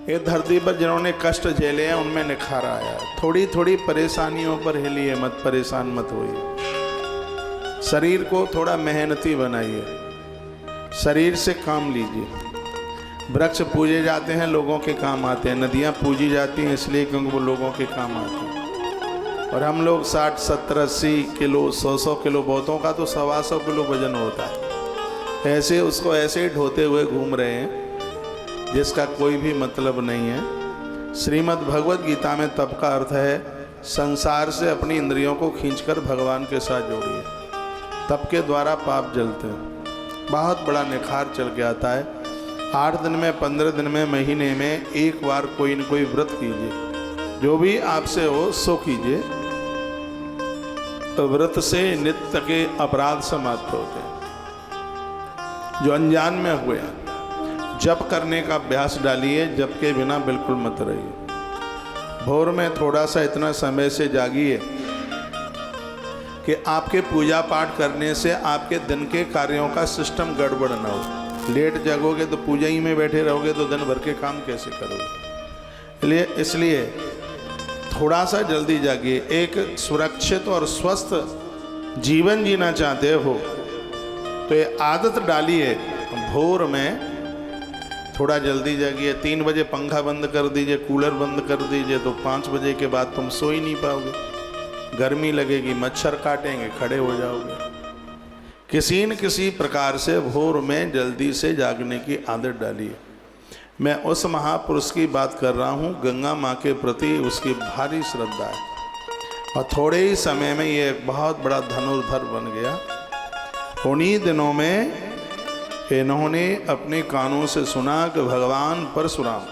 ये धरती पर जिन्होंने कष्ट झेले हैं उनमें निखार आया। थोड़ी थोड़ी परेशानियों पर हिलिए मत, परेशान मत होइए। शरीर को थोड़ा मेहनती बनाइए, शरीर से काम लीजिए। वृक्ष पूजे जाते हैं, लोगों के काम आते हैं। नदियाँ पूजी जाती हैं इसलिए क्योंकि वो लोगों के काम आते हैं। और हम लोग 60, 70, 80 किलो, 100 किलो बहुतों का तो 125 किलो वजन होता है। ऐसे उसको ऐसे ही ढोते हुए घूम रहे हैं जिसका कोई भी मतलब नहीं है। श्रीमद् भगवत गीता में तप का अर्थ है संसार से अपनी इंद्रियों को खींचकर भगवान के साथ जोड़िए। तप के द्वारा पाप जलते हैं, बहुत बड़ा निखार चल के आता है। 8 दिन में, 15 दिन में, महीने में एक बार कोई न कोई व्रत कीजिए, जो भी आपसे हो सो कीजिए। तो व्रत से नित्य के अपराध समाप्त होते हैं जो अनजान में हुए हैं। जप करने का अभ्यास डालिए, जप के बिना बिल्कुल मत रहिए। भोर में थोड़ा सा इतना समय से जागिए कि आपके पूजा पाठ करने से आपके दिन के कार्यों का सिस्टम गड़बड़ ना हो। लेट जगोगे तो पूजा ही में बैठे रहोगे तो दिन भर के काम कैसे करोगे। इसलिए थोड़ा सा जल्दी जागिए। एक सुरक्षित और स्वस्थ जीवन जीना चाहते हो तो ये आदत डालिए, भोर में थोड़ा जल्दी जागिए। 3 बजे पंखा बंद कर दीजिए, कूलर बंद कर दीजिए, तो 5 बजे के बाद तुम सो ही नहीं पाओगे। गर्मी लगेगी, मच्छर काटेंगे, खड़े हो जाओगे। किसी न किसी प्रकार से भोर में जल्दी से जागने की आदत डालिए। मैं उस महापुरुष की बात कर रहा हूँ, गंगा माँ के प्रति उसकी भारी श्रद्धा है और थोड़े ही समय में ये एक बहुत बड़ा धनुर्धर बन गया। उन्हीं दिनों में इन्होंने अपने कानों से सुना कि भगवान परशुराम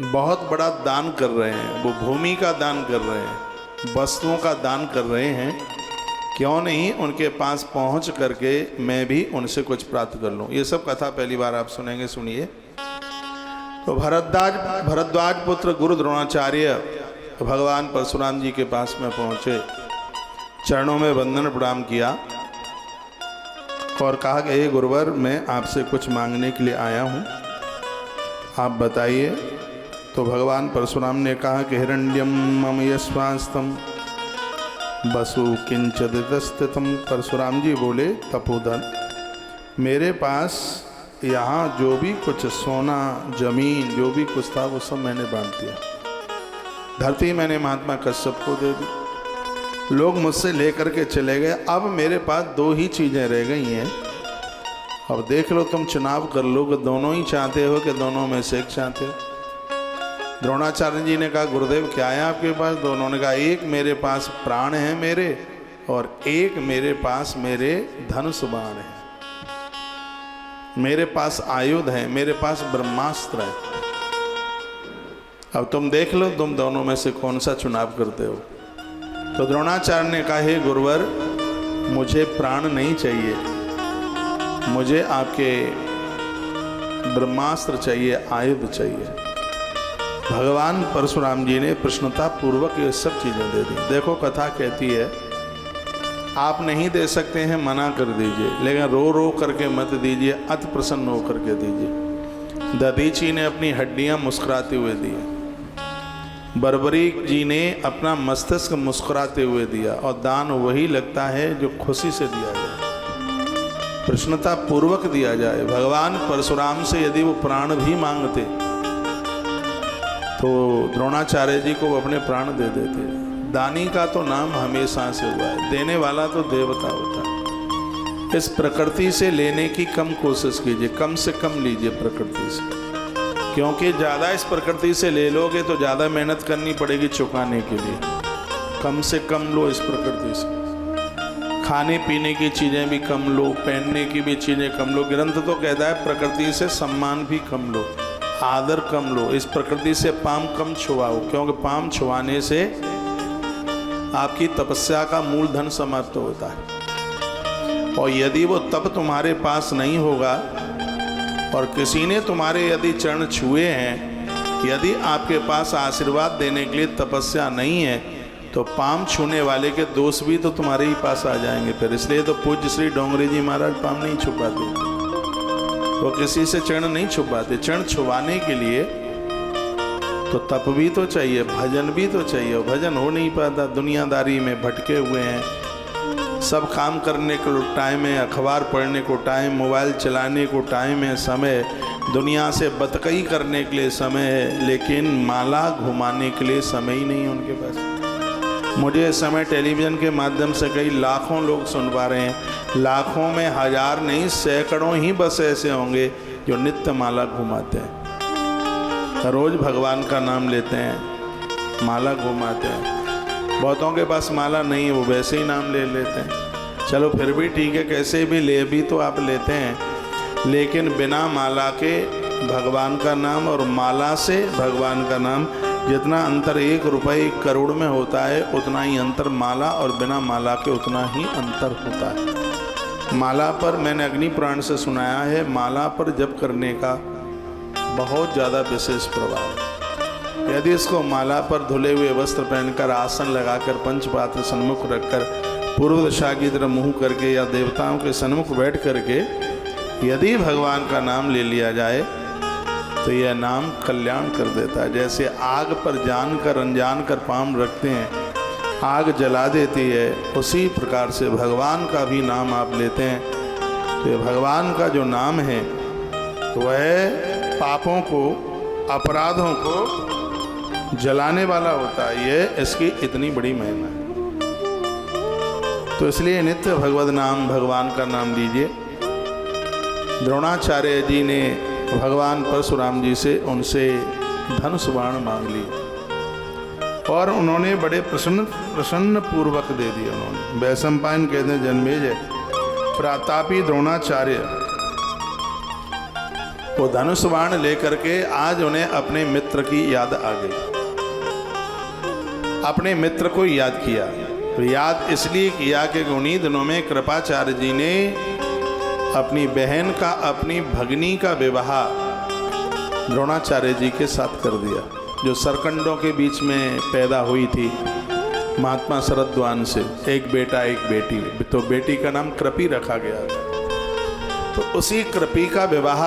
बहुत बड़ा दान कर रहे हैं। वो भूमि का दान कर रहे हैं, वस्तुओं का दान कर रहे हैं। क्यों नहीं उनके पास पहुंच करके मैं भी उनसे कुछ प्राप्त कर लूं। ये सब कथा पहली बार आप सुनेंगे, सुनिए। तो भरद्वाज पुत्र गुरु द्रोणाचार्य भगवान परशुराम जी के पास में पहुंचे, चरणों में वंदन प्रणाम किया और कहा कि हे गुरुवर, मैं आपसे कुछ मांगने के लिए आया हूँ, आप बताइए। तो भगवान परशुराम ने कहा कि हिरण्यम मम यस्वास्तम वसु किंचिदस्थितम। परशुराम जी बोले, तपोधन, मेरे पास यहाँ जो भी कुछ सोना, जमीन, जो भी कुछ था वो सब मैंने बांट दिया। धरती मैंने महात्मा कश्यप को दे दी, लोग मुझसे लेकर के चले गए। अब मेरे पास 2 ही चीज़ें रह गई हैं। अब देख लो, तुम चुनाव कर लो कि दोनों ही चाहते हो कि दोनों में से एक चाहते हो। द्रोणाचार्य जी ने कहा, गुरुदेव क्या है आपके पास? दोनों ने कहा, एक मेरे पास प्राण है मेरे, और एक मेरे पास मेरे धनुष बाण है, मेरे पास आयुध है, मेरे पास ब्रह्मास्त्र है। अब तुम देख लो, तुम दोनों में से कौन सा चुनाव करते हो। तो द्रोणाचार्य ने कहा, हे गुरुवर, मुझे प्राण नहीं चाहिए, मुझे आपके ब्रह्मास्त्र चाहिए, आयुध चाहिए। भगवान परशुराम जी ने प्रश्नता पूर्वक ये सब चीज़ें दे दी। देखो कथा कहती है, आप नहीं दे सकते हैं, मना कर दीजिए, लेकिन रो रो करके मत दीजिए, अति प्रसन्न होकर के दीजिए। दधीची ने अपनी हड्डियां मुस्कुराते हुए दी, बर्बरी जी ने अपना मस्तिष्क मुस्कुराते हुए दिया। और दान वही लगता है जो खुशी से दिया जाए, प्रसन्नता पूर्वक दिया जाए। भगवान परशुराम से यदि वो प्राण भी मांगते तो द्रोणाचार्य जी को वो अपने प्राण दे देते। दानी का तो नाम हमेशा से हुआ है, देने वाला तो देवता होता है। इस प्रकृति से लेने की कम कोशिश कीजिए, कम से कम लीजिए प्रकृति से, क्योंकि ज़्यादा इस प्रकृति से ले लोगे तो ज़्यादा मेहनत करनी पड़ेगी चुकाने के लिए। कम से कम लो इस प्रकृति से। खाने पीने की चीज़ें भी कम लो, पहनने की भी चीज़ें कम लो। ग्रंथ तो कहता है प्रकृति से सम्मान भी कम लो, आदर कम लो। इस प्रकृति से पाम कम छुआओ, क्योंकि पाम छुआने से आपकी तपस्या का मूलधन समाप्त होता है। और यदि वो तप तुम्हारे पास नहीं होगा और किसी ने तुम्हारे यदि चरण छुए हैं, यदि आपके पास आशीर्वाद देने के लिए तपस्या नहीं है, तो पाम छूने वाले के दोष भी तो तुम्हारे ही पास आ जाएंगे फिर। इसलिए तो पूज्य श्री डोंगरी जी महाराज पाम नहीं छुपाते। वो किसी से चरण नहीं छुपाते। चरण छुपाने के लिए तो तप भी तो चाहिए, भजन भी तो चाहिए। भजन हो नहीं पाता, दुनियादारी में भटके हुए हैं। सब काम करने को टाइम है, अखबार पढ़ने को टाइम, मोबाइल चलाने को टाइम है, समय, दुनिया से बतकई करने के लिए समय है, लेकिन माला घुमाने के लिए समय ही नहीं है उनके पास। मुझे इस समय टेलीविज़न के माध्यम से कई लाखों लोग सुन पा रहे हैं। लाखों में हजार नहीं, सैकड़ों ही बस ऐसे होंगे जो नित्य माला घुमाते हैं, रोज़ भगवान का नाम लेते हैं, माला घुमाते हैं। बहुतों के पास माला नहीं है, वो वैसे ही नाम ले लेते हैं। चलो फिर भी ठीक है, कैसे भी ले भी तो आप लेते हैं, लेकिन बिना माला के भगवान का नाम और माला से भगवान का नाम, जितना अंतर 1 रुपये 1 करोड़ में होता है, उतना ही अंतर माला और बिना माला के उतना ही अंतर होता है। माला पर मैंने अग्नि पुराण से सुनाया है, माला पर जप करने का बहुत ज़्यादा विशेष प्रभाव है। यदि इसको माला पर धुले हुए वस्त्र पहनकर, आसन लगाकर, पंचपात्र सन्मुख रखकर, पूर्व दिशा की तरफ मुँह करके या देवताओं के सन्मुख बैठ करके यदि भगवान का नाम ले लिया जाए तो यह नाम कल्याण कर देता है। जैसे आग पर जानकर अनजान कर पाम रखते हैं, आग जला देती है, उसी प्रकार से भगवान का भी नाम आप लेते हैं तो ये भगवान का जो नाम है वह पापों को, अपराधों को जलाने वाला होता है। ये इसकी इतनी बड़ी महिमा है। तो इसलिए नित्य भगवद नाम, भगवान का नाम लीजिए। द्रोणाचार्य जी ने भगवान परशुराम जी से उनसे धनुष बाण मांग ली और उन्होंने बड़े प्रसन्न पूर्वक दे दिए। उन्होंने वैशंपायन कहते हैं, जन्मेजय प्रतापी द्रोणाचार्य वो धनुष बाण लेकर के आज उन्हें अपने मित्र की याद आ गई, अपने मित्र को याद किया। याद इसलिए किया कि उन्हीं दिनों में कृपाचार्य जी ने अपनी बहन का, अपनी भगनी का विवाह द्रोणाचार्य जी के साथ कर दिया, जो सरकंडों के बीच में पैदा हुई थी महात्मा शरद्वान से। एक बेटा एक बेटी, तो बेटी का नाम कृपी रखा गया था। तो उसी कृपी का विवाह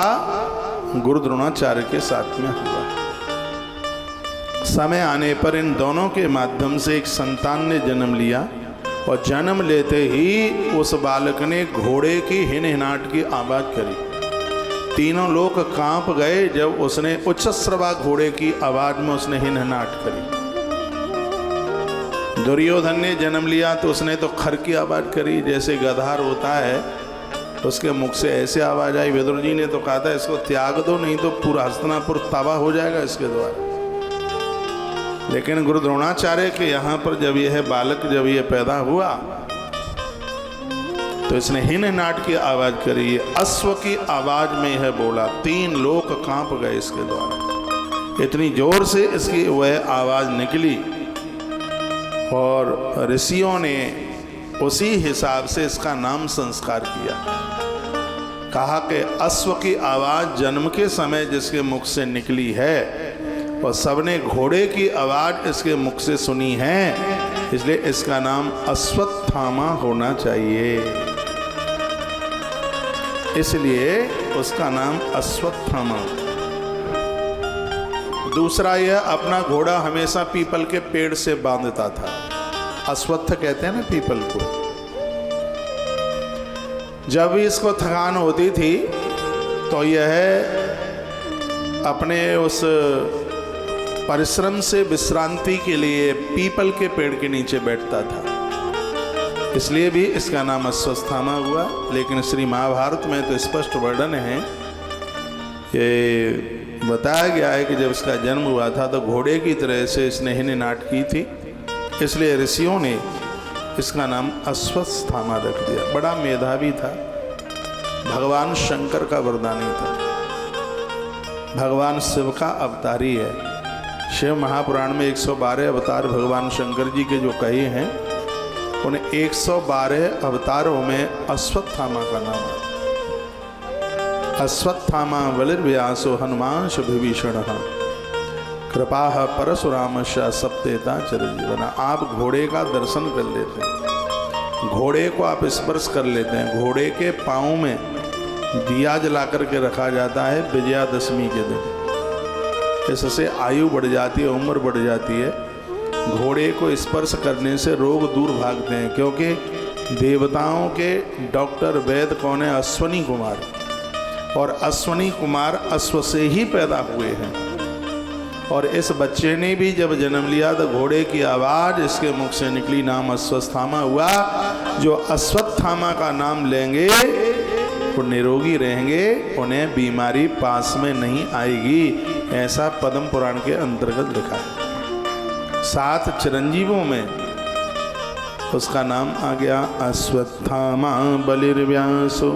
गुरु द्रोणाचार्य के साथ में हुआ। समय आने पर इन दोनों के माध्यम से एक संतान ने जन्म लिया और जन्म लेते ही उस बालक ने घोड़े की हिनहिनाहट की आवाज करी। तीनों लोग कांप गए जब उसने उच्चस्रवा घोड़े की आवाज में उसने हिनहिनाहट करी। दुर्योधन ने जन्म लिया तो उसने तो खर की आवाज करी, जैसे गधार होता है उसके मुख से ऐसे आवाज आई। विदुर जी ने तो कहा था इसको त्याग दो, नहीं तो पूरा हस्तिनापुर तबाह हो जाएगा इसके द्वारा। लेकिन गुरु द्रोणाचार्य के यहाँ पर जब यह बालक जब यह पैदा हुआ तो इसने हिनहिनाहट की आवाज करी, अश्व की आवाज में यह बोला। 3 लोग कांप गए इसके द्वारा, इतनी जोर से इसकी वह आवाज निकली और ऋषियों ने उसी हिसाब से इसका नाम संस्कार किया। कहा कि अश्व की आवाज जन्म के समय जिसके मुख से निकली है और सबने घोड़े की आवाज इसके मुख से सुनी है, इसलिए इसका नाम अश्वत्थामा होना चाहिए। इसलिए उसका नाम अश्वत्थामा। दूसरा, यह अपना घोड़ा हमेशा पीपल के पेड़ से बांधता था। अश्वत्थ कहते हैं ना पीपल को। जब भी इसको थकान होती थी तो यह अपने उस परिश्रम से विश्रांति के लिए पीपल के पेड़ के नीचे बैठता था, इसलिए भी इसका नाम अश्वत्थामा हुआ। लेकिन श्री महाभारत में तो स्पष्ट वर्णन है, ये बताया गया है कि जब इसका जन्म हुआ था तो घोड़े की तरह से इसने हिनहिनाहट की थी, इसलिए ऋषियों ने इसका नाम अश्वत्थामा रख दिया। बड़ा मेधावी था, भगवान शंकर का वरदानी था, भगवान शिव का अवतारी है। शिव महापुराण में 112 अवतार भगवान शंकर जी के जो कहे हैं, उन 112 अवतारों में अश्वत्थामा का नाम है। अश्वत्थामा बलिर्व्यासो हनुमांश विभीषण कृपा परशुराम सप्तेता चिरंजीवना। आप घोड़े का दर्शन कर लेते हैं, घोड़े को आप स्पर्श कर लेते हैं, घोड़े के पाँव में दिया जला करके रखा जाता है विजयादशमी के दिन। इससे आयु बढ़ जाती है, उम्र बढ़ जाती है। घोड़े को स्पर्श करने से रोग दूर भागते हैं, क्योंकि देवताओं के डॉक्टर वैद्य कौन है? अश्वनी कुमार। और अश्वनी कुमार अश्व से ही पैदा हुए हैं। और इस बच्चे ने भी जब जन्म लिया तो घोड़े की आवाज़ इसके मुख से निकली, नाम अश्वत्थामा हुआ। जो अश्वत्थामा का नाम लेंगे वो निरोगी रहेंगे, उन्हें बीमारी पास में नहीं आएगी। ऐसा पद्म पुराण के अंतर्गत लिखा है। 7 चिरंजीवों में उसका नाम आ गया अश्वत्थामा बलिर्व्यासो।